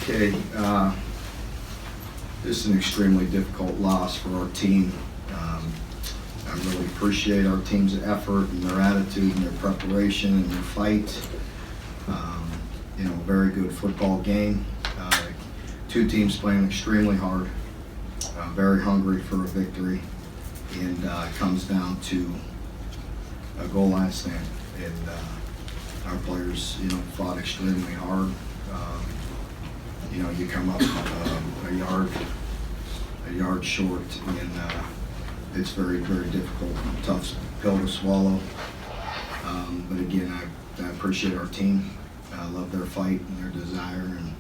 Okay, this is an extremely difficult loss for our team. I really appreciate our team's effort and their attitude and their preparation and their fight. Very good football game. Two teams playing extremely hard, very hungry for a victory, and it comes down to a goal line stand. And our players, fought extremely hard. You come up a yard short, and it's very, very difficult, tough pill to swallow. But again, I appreciate our team. I love their fight and their desire and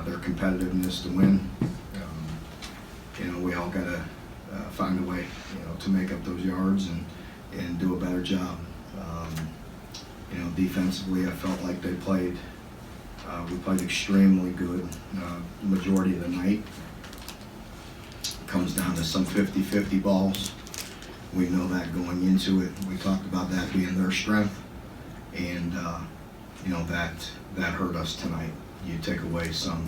their competitiveness to win. We all got to find a way, to make up those yards and do a better job. Defensively, I felt like we played extremely good the majority of the night. It comes down to some 50-50 balls. We know that going into it. We talked about that being their strength, and that hurt us tonight. You take away some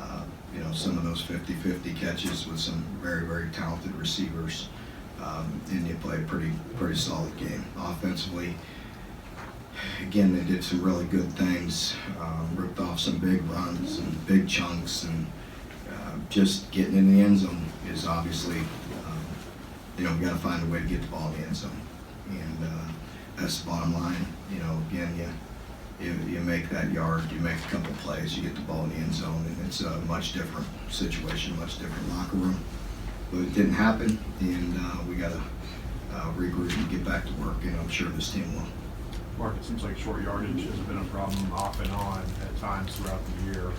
of those 50-50 catches with some very, very talented receivers, and you play a pretty solid game. Offensively, again, they did some really good things, ripped off some big runs and big chunks, and just getting in the end zone is obviously, we got to find a way to get the ball in the end zone, and that's the bottom line. Again, you make that yard, you make a couple plays, you get the ball in the end zone, and it's a much different situation, much different locker room. But it didn't happen, and we got to regroup and get back to work, and I'm sure this team will. Mark, it seems like short yardage has been a problem off and on at times throughout the year.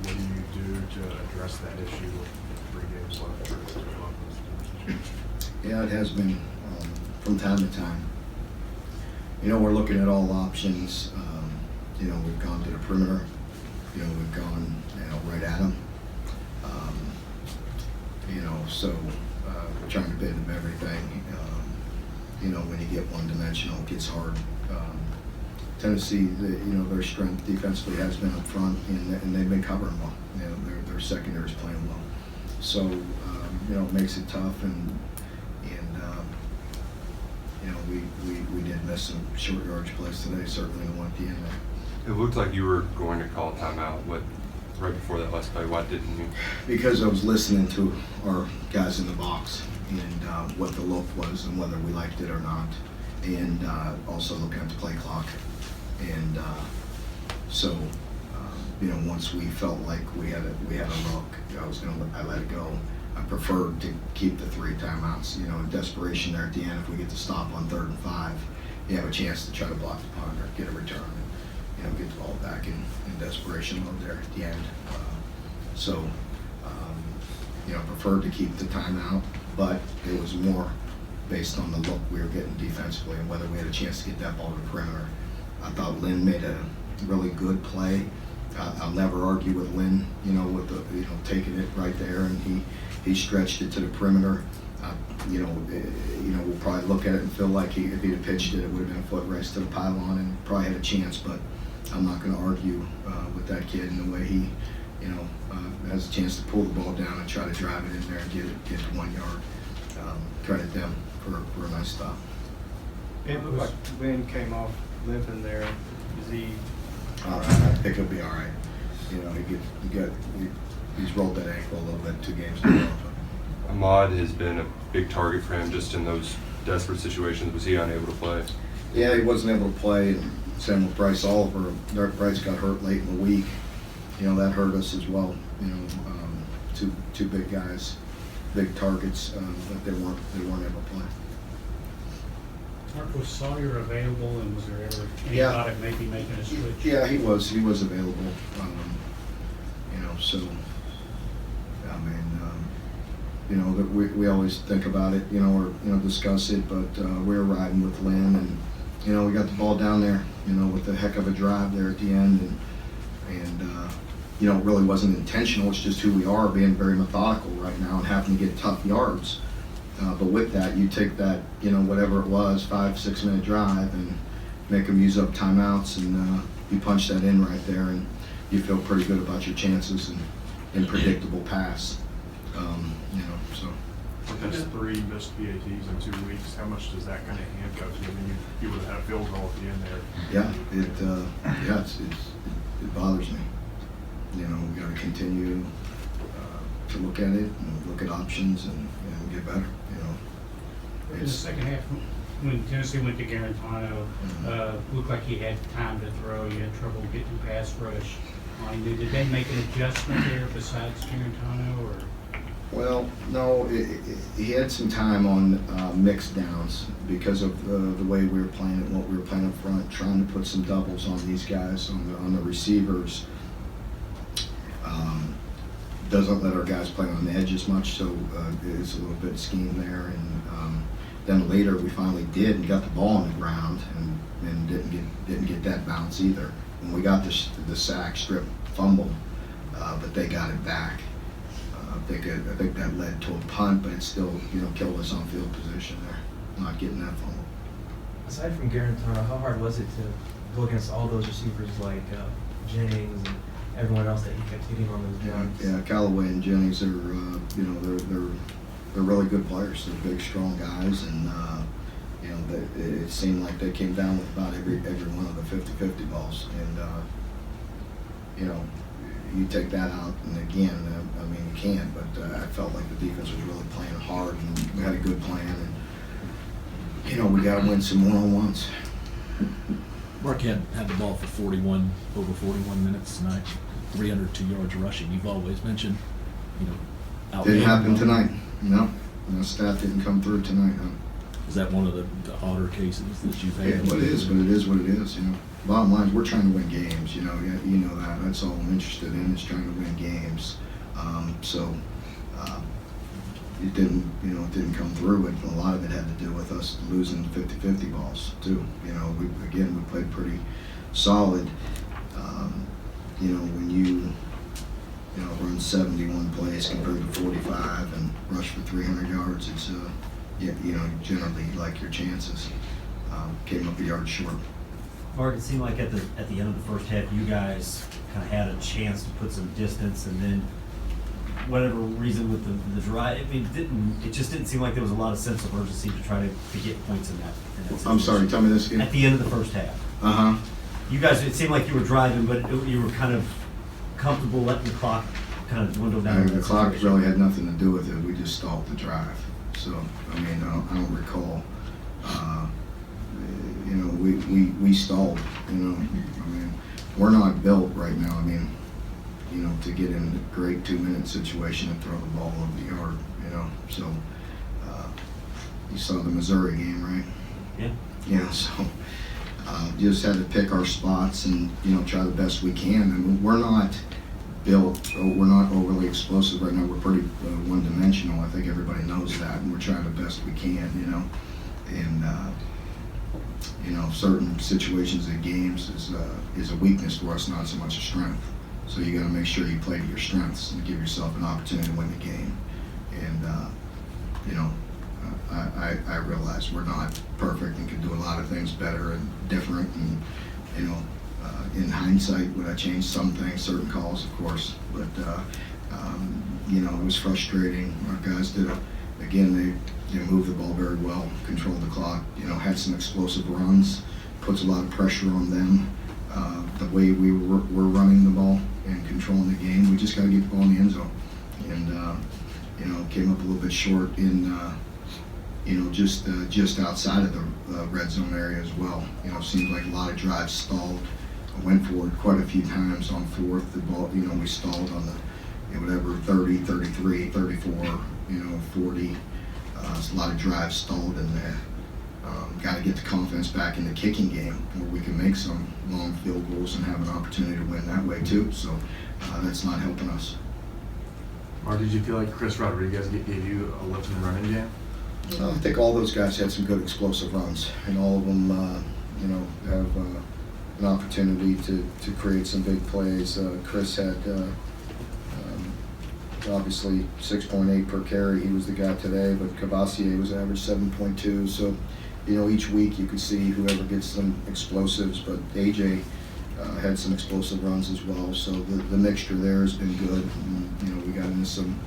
What do you do to address that issue with 3 games left? Yeah, it has been from time to time. We're looking at all options. We've gone to the perimeter. We've gone right at them. So we're trying to bend them everything. When you get one-dimensional, it gets hard. Tennessee, their strength defensively has been up front, and they've been covering well. Their secondary is playing well. So, it makes it tough, and we did miss some short yardage plays today, certainly the one at the end there. It looked like you were going to call a timeout right before that last play. Why didn't you? Because I was listening to our guys in the box and what the look was and whether we liked it or not, and also looking at the play clock. And so, once we felt like we had a look, I let it go. I preferred to keep the 3 timeouts. In desperation there at the end, if we get to stop on 3rd and 5, you have a chance to try to block the punt or get a return and get the ball back in desperation mode there at the end. Preferred to keep the timeout, but it was more based on the look we were getting defensively and whether we had a chance to get that ball to the perimeter. I thought Lynn made a really good play. I'll never argue with Lynn, with the taking it right there, and he stretched it to the perimeter. We'll probably look at it and feel like if he'd have pitched it, it would have been a foot race to the pylon and probably had a chance. But I'm not going to argue with that kid in the way he, has a chance to pull the ball down and try to drive it in there and get to 1 yard. Credit them for a nice stop. It looked like Lynn came off limping there. Is he all right? I think he'll be all right. He's rolled that ankle a little bit 2 games in a row. Ahmad has been a big target for him just in those desperate situations. Was he unable to play? Yeah, he wasn't able to play. And same with Bryce Oliver. Bryce got hurt late in the week. That hurt us as well. Two big guys, big targets, but they weren't able to play. Mark, was Sawyer available, and was there ever any Yeah. thought of maybe making a switch? Yeah, he was available. That we always think about it, or discuss it, but we were riding with Lynn, and we got the ball down there, with a heck of a drive there at the end, and it really wasn't intentional. It's just who we are, being very methodical right now and having to get tough yards. But with that, you take that, whatever it was, 5-6 minute drive, and make them use up timeouts, and you punch that in right there. And you feel pretty good about your chances and predictable pass. So. That's 3 missed PATs in 2 weeks. How much does that kind of handcuff you? I mean, you would have had a field goal at the end there. Yeah, it bothers me. We got to continue to look at it and look at options and get better. In the second half, when Tennessee went to Garantano, looked like he had time to throw. You had trouble getting pass rush on him. Did they make an adjustment there besides Garantano, or? Well, no, he had some time on mixed downs because of the way we were playing it, what we were playing up front, trying to put some doubles on these guys, on the receivers. Doesn't let our guys play on the edge as much, so it's a little bit scheme there. And then later we finally did and got the ball on the ground and didn't get that bounce either. When we got the sack, strip, fumble, but they got it back. I think that led to a punt, but it still killed us on field position there, not getting that fumble. Aside from Garantano, how hard was it to go against all those receivers like Jennings and everyone else that he kept hitting on those runs? Yeah, Callaway and Jennings are they're really good players. They're big, strong guys, and it seemed like they came down with about every one of the 50-50 balls, and you take that out, and again, you can't. But I felt like the defense was really playing hard, and we had a good plan, and we got to win some one-on-ones. Marquette had the ball for over 41 minutes tonight, 302 yards rushing. You've always mentioned, Didn't happen tonight. No, the stat didn't come through tonight. No. Is that one of the odder cases that you've had? Yeah, well, it is, but it is what it is. Bottom line is we're trying to win games. You know that. That's all I'm interested in, is trying to win games. It didn't come through, and a lot of it had to do with us losing 50-50 balls too. We played pretty solid. When you run 71 plays compared to 45 and rush for 300 yards, it's generally you like your chances. Came up a yard short. Mark, it seemed like at the end of the first half, you guys kind of had a chance to put some distance, and then whatever reason with the drive, it just didn't seem like there was a lot of sense of urgency to try to get points in that I'm sorry, tell me this again. At the end of the first half. You guys, it seemed like you were driving, but you were kind of comfortable letting the clock kind of dwindle down. The clock really had nothing to do with it. We just stalled the drive. So, I don't recall. We stalled. We're not built right now. To get in a great 2-minute situation and throw the ball over the yard. So you saw the Missouri game, right? Yeah. So just had to pick our spots and try the best we can. We're not built. We're not overly explosive right now. We're pretty one-dimensional. I think everybody knows that, and we're trying the best we can. And certain situations in games is a weakness for us, not so much a strength. So you got to make sure you play to your strengths and give yourself an opportunity to win the game. And I realize we're not perfect and can do a lot of things better and different. And in hindsight, would I change some things, certain calls, of course. But it was frustrating. Our guys did they moved the ball very well, controlled the clock. Had some explosive runs, puts a lot of pressure on them. The way we were running the ball and controlling the game, we just got to get the ball in the end zone. And came up a little bit short in just outside of the red zone area as well. Seems like a lot of drives stalled. I went forward quite a few times on fourth. The ball, we stalled on the 30, 33, 34, 40. A lot of drives stalled in there. Got to get the confidence back in the kicking game where we can make some long field goals and have an opportunity to win that way too. So that's not helping us. Or did you feel like Chris Rodriguez gave you a lift in the running game? I think all those guys had some good explosive runs, and all of them, have an opportunity to create some big plays. Chris had obviously 6.8 per carry. He was the guy today, but Cavassier was average 7.2. So, each week you could see whoever gets some explosives. But AJ had some explosive runs as well. So the mixture there has been good. And, you know, we got into some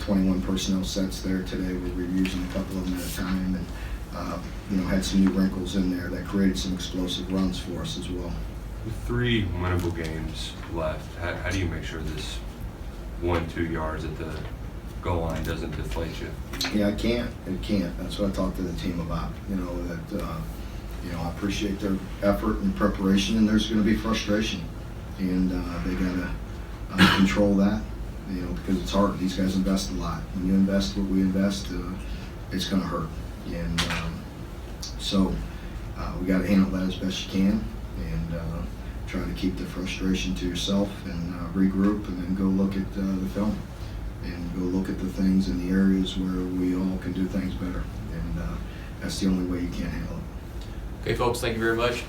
21 personnel sets there today where we were using a couple of them at a time, and you know, had some new wrinkles in there that created some explosive runs for us as well. With 3 winnable games left, how do you make sure this 1-2 yards at the goal line doesn't deflate you? Yeah, it can't. That's what I talked to the team about. You know, that you know, I appreciate their effort and preparation, and there's going to be frustration, and they got to control that. You know, because it's hard. These guys invest a lot. When you invest what we invest, it's going to hurt, and so we got to handle that as best you can, and try to keep the frustration to yourself, and regroup, and then go look at the film, and go look at the things in the areas where we all can do things better, and that's the only way you can handle it. Okay, folks, thank you very much.